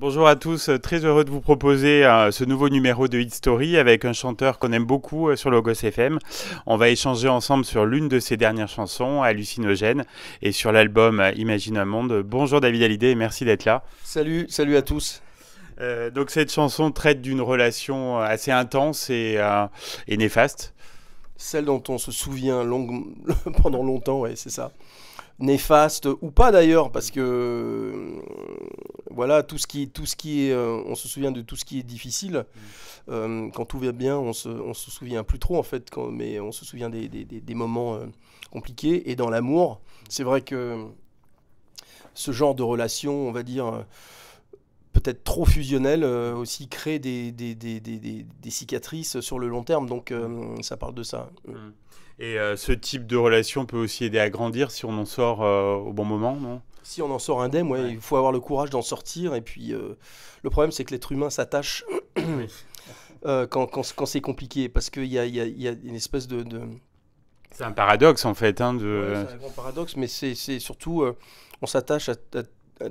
Bonjour à tous, très heureux de vous proposer ce nouveau numéro de Hit Story avec un chanteur qu'on aime beaucoup sur Logos FM. On va échanger ensemble sur l'une de ses dernières chansons, Hallucinogène, et sur l'album Imagine un monde. Bonjour David Hallyday et merci d'être là. Salut à tous. Donc cette chanson traite d'une relation assez intense et néfaste. Celle dont on se souvient pendant longtemps, ouais, c'est ça. Néfaste ou pas d'ailleurs, parce que voilà, tout ce qui est, on se souvient de tout ce qui est difficile. Quand tout va bien, on se souvient plus trop en fait, mais on se souvient des moments compliqués. Et dans l'amour, c'est vrai que ce genre de relation, on va dire, peut-être trop fusionnelle, aussi crée des cicatrices sur le long terme. Donc ça parle de ça. Mm. Et ce type de relation peut aussi aider à grandir si on en sort au bon moment, non? Si on en sort indemne, ouais, Ouais. il faut avoir le courage d'en sortir. Et puis le problème, c'est que l'être humain s'attache Oui. quand c'est compliqué, parce qu'il y a une espèce de... C'est un paradoxe en fait, hein, Ouais, de... c'est un grand paradoxe, mais c'est surtout, on s'attache à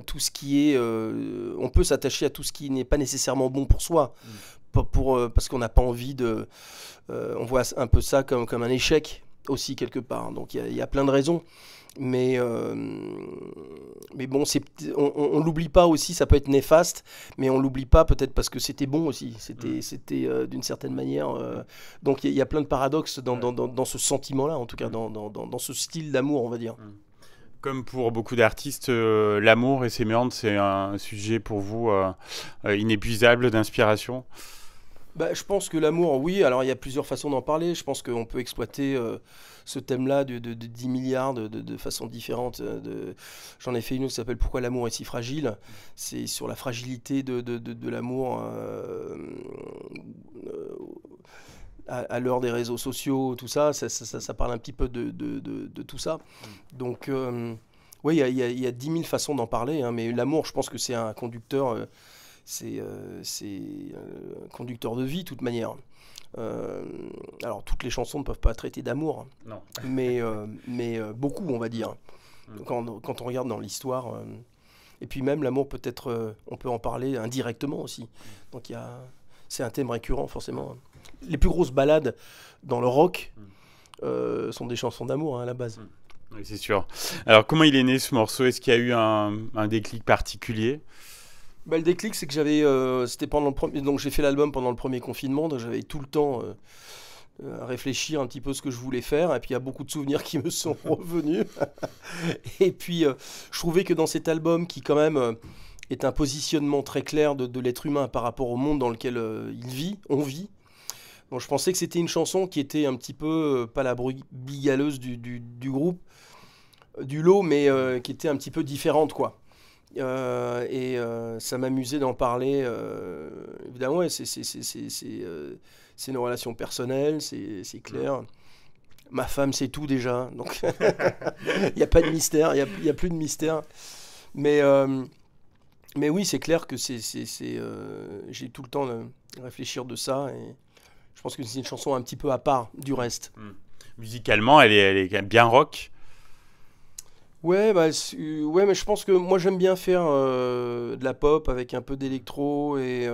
tout ce qui est... on peut s'attacher à tout ce qui n'est pas nécessairement bon pour soi, Mm. parce qu'on n'a pas envie de... on voit un peu ça comme un échec aussi quelque part. Donc il y a plein de raisons. Mais, euh, mais bon, on l'oublie pas aussi, ça peut être néfaste, mais on l'oublie pas peut-être parce que c'était bon aussi, c'était d'une certaine manière. Donc il y a plein de paradoxes Ouais. dans ce sentiment-là, en tout cas, Mm. dans ce style d'amour, on va dire. Mm. Comme pour beaucoup d'artistes, l'amour et ses méandres, c'est un sujet pour vous inépuisable d'inspiration. Bah, je pense que l'amour, oui, alors il y a plusieurs façons d'en parler. Je pense qu'on peut exploiter ce thème-là de 10 milliards de façons différentes. J'en ai fait une autre qui s'appelle Pourquoi l'amour est si fragile. C'est sur la fragilité de l'amour euh, à l'heure des réseaux sociaux, tout ça. Ça parle un petit peu de tout ça. Donc, oui, il y a 10 000 façons d'en parler, hein, mais l'amour, je pense que c'est un conducteur. C'est un conducteur de vie, de toute manière. Euh, alors, toutes les chansons ne peuvent pas traiter d'amour, Non. mais beaucoup, on va dire. Mm. Quand on regarde dans l'histoire. Et puis même, l'amour, peut-être, on peut en parler indirectement aussi. Donc, c'est un thème récurrent, forcément. Les plus grosses ballades dans le rock sont des chansons d'amour, hein, à la base. Mm. Oui, c'est sûr. Alors, comment il est né ce morceau? Est-ce qu'il y a eu un déclic particulier? Bah, le déclic, c'est que c'était pendant le premier, donc j'ai fait l'album pendant le premier confinement, donc j'avais tout le temps à réfléchir un petit peu ce que je voulais faire, et puis il y a beaucoup de souvenirs qui me sont revenus. Et puis je trouvais que dans cet album, qui quand même est un positionnement très clair de l'être humain par rapport au monde dans lequel on vit, bon, je pensais que c'était une chanson qui était un petit peu, pas la brebis galeuse du groupe, du lot, mais qui était un petit peu différente, quoi. Ça m'amusait d'en parler. Évidemment, ouais, c'est une relation personnelle, c'est clair. Ma femme, c'est tout déjà, donc il n'y a pas de mystère, il y a plus de mystère. Mais, euh, mais oui, c'est clair que j'ai tout le temps de réfléchir de ça, et je pense que c'est une chanson un petit peu à part du reste. Mm. Musicalement, elle est quand même bien rock. Ouais, bah, ouais, mais je pense que moi j'aime bien faire de la pop avec un peu d'électro et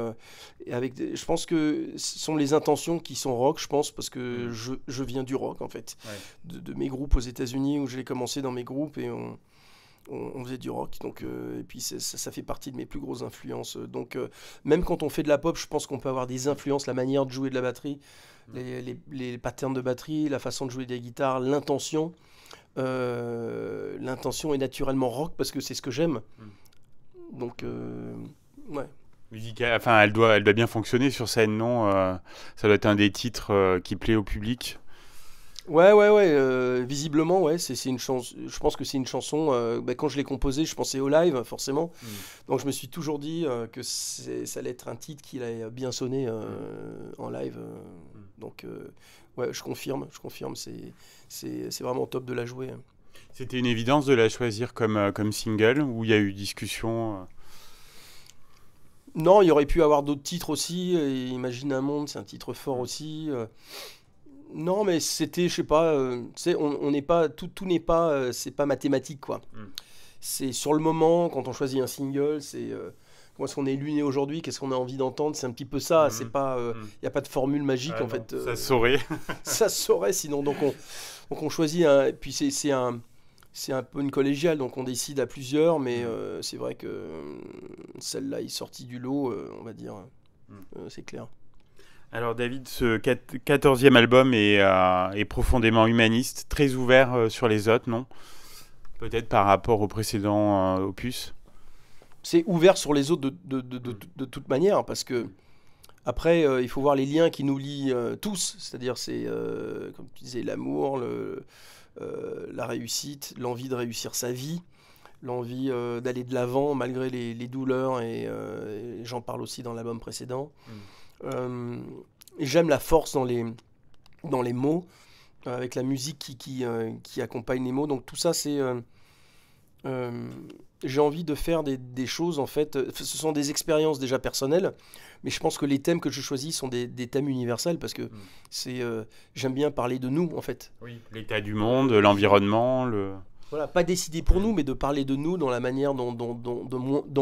je pense que ce sont les intentions qui sont rock, je pense, parce que Mm. je viens du rock en fait, Ouais. de mes groupes aux États-Unis où j'ai commencé dans mes groupes et on faisait du rock, donc et puis ça fait partie de mes plus grosses influences. Donc même quand on fait de la pop, je pense qu'on peut avoir des influences, la manière de jouer de la batterie, les patterns de batterie, la façon de jouer des guitares, l'intention. L'intention est naturellement rock parce que c'est ce que j'aime. Mm. Donc, ouais. Enfin, elle doit bien fonctionner sur scène, non? Ça doit être un des titres qui plaît au public. Ouais. Visiblement, ouais, c'est une chanson. Je pense que c'est une chanson. Bah, quand je l'ai composée, je pensais au live, forcément. Mm. Donc, je me suis toujours dit que ça allait être un titre qui allait bien sonner en live. Mm. Donc, ouais, je confirme. C'est vraiment top de la jouer. C'était une évidence de la choisir comme single ou il y a eu discussion? Non, il y aurait pu avoir d'autres titres aussi. Imagine un monde, c'est un titre fort aussi. Non, mais c'était, je sais pas, on n'est pas, tout n'est pas, c'est pas mathématique, quoi. Mm. C'est sur le moment, quand on choisit un single, comment est-ce qu'on est illuminé aujourd'hui, qu'est-ce qu'on a envie d'entendre, c'est un petit peu ça. C'est pas, y a pas de formule magique en fait. Ça se saurait. Ça se saurait sinon. Donc on choisit. Et puis c'est un peu une collégiale, donc on décide à plusieurs, mais c'est vrai que celle-là est sortie du lot, on va dire. C'est clair. Alors David, ce 14e album est profondément humaniste, très ouvert sur les autres, non? Peut-être par rapport au précédent opus. C'est ouvert sur les autres de toute manière, parce que après, il faut voir les liens qui nous lient tous, c'est-à-dire c'est, comme tu disais, l'amour, la réussite, l'envie de réussir sa vie, l'envie d'aller de l'avant malgré les douleurs, et j'en parle aussi dans l'album précédent. Et j'aime la force dans les mots, avec la musique qui accompagne les mots. Donc tout ça, c'est... j'ai envie de faire des choses, en fait. Ce sont des expériences déjà personnelles, mais je pense que les thèmes que je choisis sont des thèmes universels, parce que j'aime bien parler de nous, en fait. Oui, l'état du monde, l'environnement, Voilà, pas décider pour nous, mais de parler de nous dans la manière dont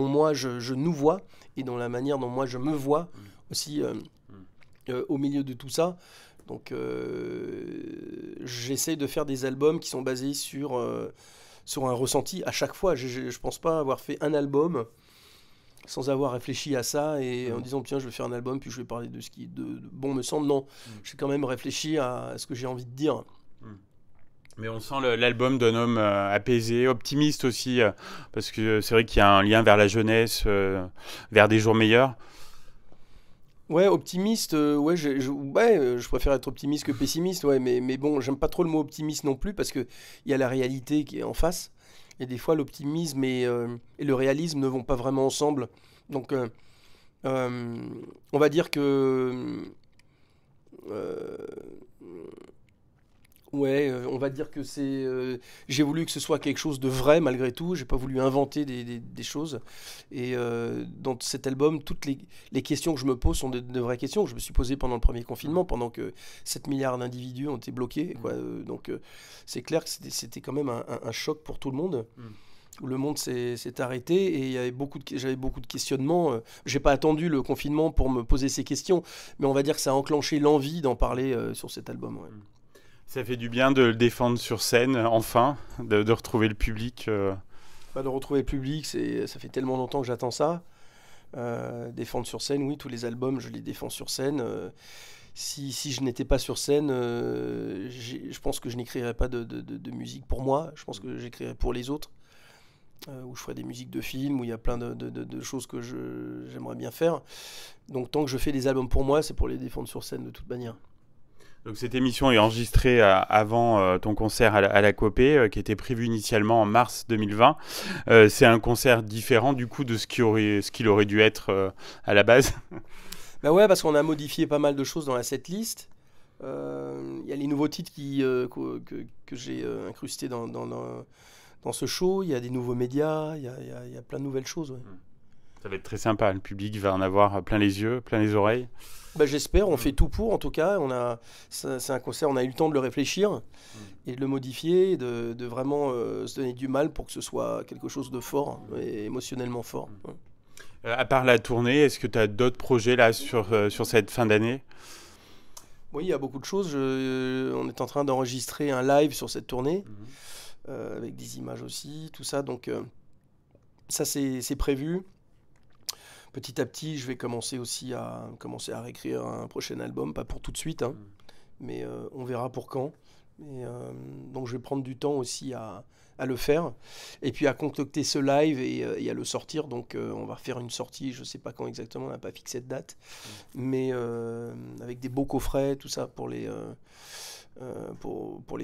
moi je nous vois, et dans la manière dont moi je me vois aussi au milieu de tout ça. Donc j'essaie de faire des albums qui sont basés sur un ressenti à chaque fois. Je pense pas avoir fait un album sans avoir réfléchi à ça et en disant tiens je vais faire un album puis je vais parler de ce qui de bon me semble. Non, j'ai quand même réfléchi à ce que j'ai envie de dire. Mais on sent l'album d'un homme apaisé, optimiste aussi, parce que c'est vrai qu'il y a un lien vers la jeunesse, vers des jours meilleurs. Ouais, optimiste, ouais, je préfère être optimiste que pessimiste, ouais, mais bon, j'aime pas trop le mot optimiste non plus, parce qu'il y a la réalité qui est en face, et des fois l'optimisme et le réalisme ne vont pas vraiment ensemble. Donc on va dire que... euh, Ouais, on va dire que j'ai voulu que ce soit quelque chose de vrai malgré tout. J'ai pas voulu inventer des choses. Et dans cet album, toutes les questions que je me pose sont de vraies questions que je me suis posées pendant le premier confinement, pendant que 7 milliards d'individus ont été bloqués, quoi. Donc c'est clair que c'était quand même un choc pour tout le monde. Où le monde s'est arrêté et j'avais beaucoup de questionnements. J'ai pas attendu le confinement pour me poser ces questions, mais on va dire que ça a enclenché l'envie d'en parler sur cet album. Ouais. Ça fait du bien de le défendre sur scène, enfin, de retrouver le public. De retrouver le public, ça fait tellement longtemps que j'attends ça. Défendre sur scène, oui, tous les albums, je les défends sur scène. Si je n'étais pas sur scène, je pense que je n'écrirais pas de musique pour moi. Je pense que j'écrirais pour les autres. Où je ferais des musiques de films, où il y a plein de choses que j'aimerais bien faire. Donc tant que je fais des albums pour moi, c'est pour les défendre sur scène de toute manière. Donc cette émission est enregistrée avant ton concert à la Copée, qui était prévu initialement en mars 2020. C'est un concert différent du coup de ce qu'il aurait dû être à la base. Bah ouais, parce qu'on a modifié pas mal de choses dans la setlist. Il y a les nouveaux titres que j'ai incrustés dans ce show. Il y a des nouveaux médias, il y a plein de nouvelles choses. Ouais. Ça va être très sympa, le public va en avoir plein les yeux, plein les oreilles. Bah, j'espère, on fait tout pour en tout cas. C'est un concert, on a eu le temps de le réfléchir et de le modifier, de vraiment se donner du mal pour que ce soit quelque chose de fort et émotionnellement fort. À part la tournée, est-ce que tu as d'autres projets là sur cette fin d'année ? Oui, il y a beaucoup de choses. On est en train d'enregistrer un live sur cette tournée avec des images aussi, tout ça. Donc ça c'est prévu. Petit à petit, je vais commencer à réécrire un prochain album, pas pour tout de suite, hein, mais on verra pour quand. Donc je vais prendre du temps aussi à le faire, et puis à concocter ce live et à le sortir. Donc on va faire une sortie, je ne sais pas quand exactement, on n'a pas fixé de date, mais avec des beaux coffrets, tout ça pour les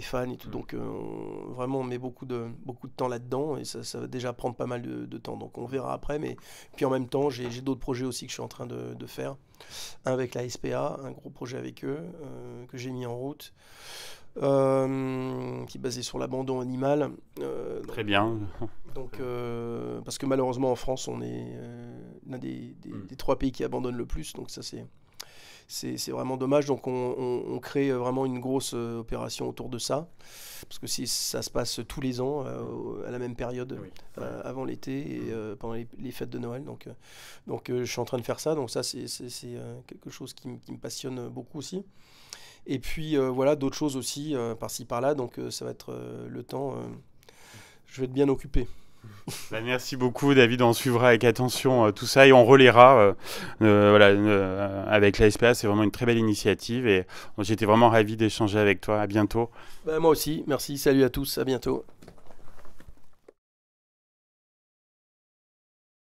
fans et tout. Donc vraiment on met beaucoup de temps là-dedans et ça va déjà prendre pas mal de temps, donc on verra après. Mais puis en même temps j'ai d'autres projets aussi que je suis en train de faire, un avec la SPA, un gros projet avec eux que j'ai mis en route, qui est basé sur l'abandon animal. Très bien. Donc parce que malheureusement en France on est l'un des 3 pays qui abandonnent le plus, donc ça c'est vraiment dommage. Donc on crée vraiment une grosse opération autour de ça. Parce que ça se passe tous les ans à la même période, avant l'été et pendant les fêtes de Noël. Donc je suis en train de faire ça. Donc ça, c'est quelque chose qui me passionne beaucoup aussi. Et puis voilà, d'autres choses aussi, par-ci par-là. Donc ça va être le temps. Je vais être bien occupé. Merci beaucoup David, on suivra avec attention tout ça et on relaiera avec la SPA. C'est vraiment une très belle initiative et j'étais vraiment ravi d'échanger avec toi. À bientôt. Moi aussi, merci, salut à tous, à bientôt.